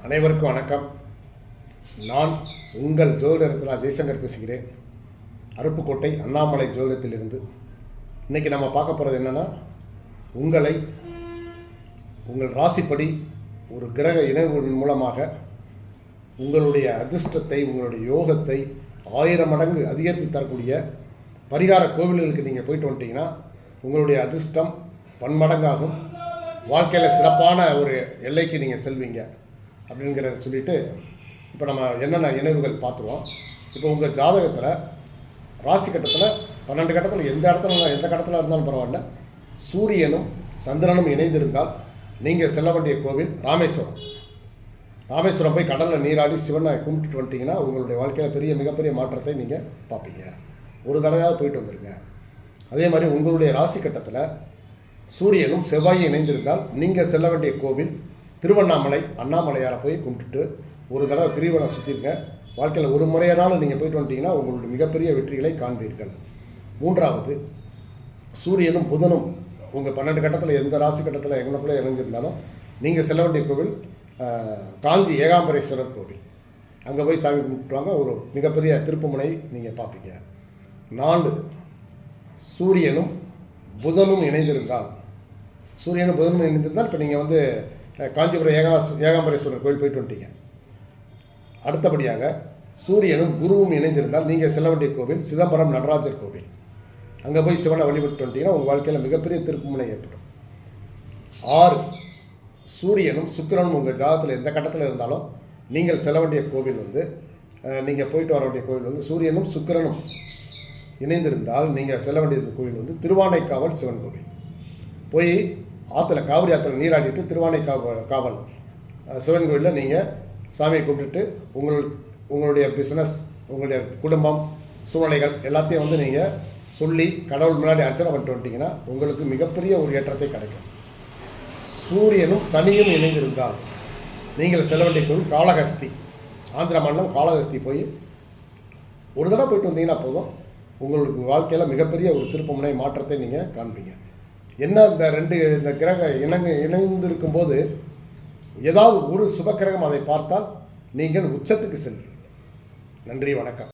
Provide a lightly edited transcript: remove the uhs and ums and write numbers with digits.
அனைவருக்கும் வணக்கம். நான் உங்கள் ஜோதிடத்தில் ஜெய்சங்கர் பேசுகிறேன். அருப்புக்கோட்டை அண்ணாமலை ஜோதிடத்திலிருந்து. இன்றைக்கி நம்ம பார்க்க போகிறது என்னென்னா, உங்கள் ராசிப்படி ஒரு கிரக இணைவு மூலமாக உங்களுடைய அதிர்ஷ்டத்தை, உங்களுடைய யோகத்தை 1000 மடங்கு அதிகரித்து தரக்கூடிய பரிகார கோவில்களுக்கு நீங்கள் போயிட்டு வந்துட்டீங்கன்னா உங்களுடைய அதிர்ஷ்டம் பன்மடங்காகும். வாழ்க்கையில் சிறப்பான ஒரு எல்லைக்கு நீங்கள் செல்வீங்க அப்படிங்கிறத சொல்லிவிட்டு இப்போ நம்ம என்னென்ன இணைவுகள் பார்த்துருவோம். இப்போ உங்கள் ஜாதகத்தில் ராசி கட்டத்தில் 12 கட்டத்தில் எந்த கட்டத்தில் இருந்தாலும் பரவாயில்ல, சூரியனும் சந்திரனும் இணைந்திருந்தால் நீங்கள் செல்ல வேண்டிய கோவில் ராமேஸ்வரம். ராமேஸ்வரம் போய் கடலில் நீராடி சிவனை கும்பிட்டுட்டு வந்துட்டிங்கன்னா உங்களுடைய வாழ்க்கையில் மிகப்பெரிய மாற்றத்தை நீங்கள் பார்ப்பீங்க. ஒரு தடவையாவது போயிட்டு வந்துடுங்க. அதே மாதிரி உங்களுடைய ராசி கட்டத்தில் சூரியனும் செவ்வாயும் இணைந்திருந்தால் நீங்கள் செல்ல வேண்டிய கோவில் திருவண்ணாமலை, அண்ணாமலையாரை போய் கும்பிட்டுட்டு ஒரு தடவை கிரிவலம் சுற்றிருங்க. வாழ்க்கையில் ஒரு முறையானாலும் நீங்கள் போயிட்டு வந்துட்டிங்கன்னா உங்களுடைய மிகப்பெரிய வெற்றிகளை காண்பீர்கள். 3வது, சூரியனும் புதனும் உங்கள் 12 கட்டத்தில் எந்த ராசி கட்டத்தில் எங்கனக்குள்ளே இணைஞ்சிருந்தாலும் நீங்கள் செல்ல வேண்டிய கோவில் காஞ்சி ஏகாம்பரேஸ்வரர் கோவில். அங்கே போய் சாமி கும்பிட்டுவாங்க. ஒரு மிகப்பெரிய திருப்புமுனை நீங்கள் பார்ப்பீங்க. 4, சூரியனும் புதனும் இணைந்திருந்தால் இப்போ நீங்கள் காஞ்சிபுரம் ஏகாம்பரேஸ்வரர் கோவில் போயிட்டு வந்துட்டீங்க. அடுத்தபடியாக சூரியனும் குருவும் இணைந்திருந்தால் நீங்கள் செல்ல வேண்டிய கோவில் சிதம்பரம் நடராஜர் கோவில். அங்கே போய் சிவனை வழிபட்டு வந்துட்டீங்கன்னா உங்கள் வாழ்க்கையில் மிகப்பெரிய திருப்புமுனை ஏற்படும். 6, சூரியனும் சுக்கிரனும் உங்கள் ஜாதகத்தில் எந்த கட்டத்தில் இருந்தாலும் நீங்கள் செல்ல வேண்டிய கோவில் நீங்கள் போயிட்டு வர வேண்டிய கோவில் சூரியனும் சுக்கிரனும் இணைந்திருந்தால் நீங்கள் செல்ல வேண்டியது கோவில் திருவானைக்காவல் சிவன் கோவில். போய் காவிரி ஆற்றுல நீராடிட்டு திருவானைக்காவல் சிவன் கோவிலில் நீங்கள் சாமியை கும்பிட்டுட்டு உங்களுடைய பிஸ்னஸ், உங்களுடைய குடும்பம், சூழ்நிலைகள் எல்லாத்தையும் நீங்கள் சொல்லி கடவுள் முன்னாடி அர்ச்சனை பண்ணிட்டு வந்துட்டிங்கன்னா உங்களுக்கு மிகப்பெரிய ஒரு ஏற்றத்தை கிடைக்கும். சூரியனும் சனியும் இணைந்திருந்தால் நீங்கள் செல்ல வேண்டிய கோவில் காளஹஸ்தி, ஆந்திர மாநிலம் காளஹஸ்தி போய் ஒரு தடவை போயிட்டு வந்தீங்கன்னா போதும், உங்களுக்கு வாழ்க்கையில் மிகப்பெரிய ஒரு திருப்புமுனை மாற்றத்தை நீங்கள் காண்பீங்க. என்ன இந்த கிரக இணைந்திருக்கும் போது ஏதாவது ஒரு சுபக்கிரகம் அதை பார்த்தால் நீங்கள் உச்சத்துக்கு செல்வீர்கள். நன்றி, வணக்கம்.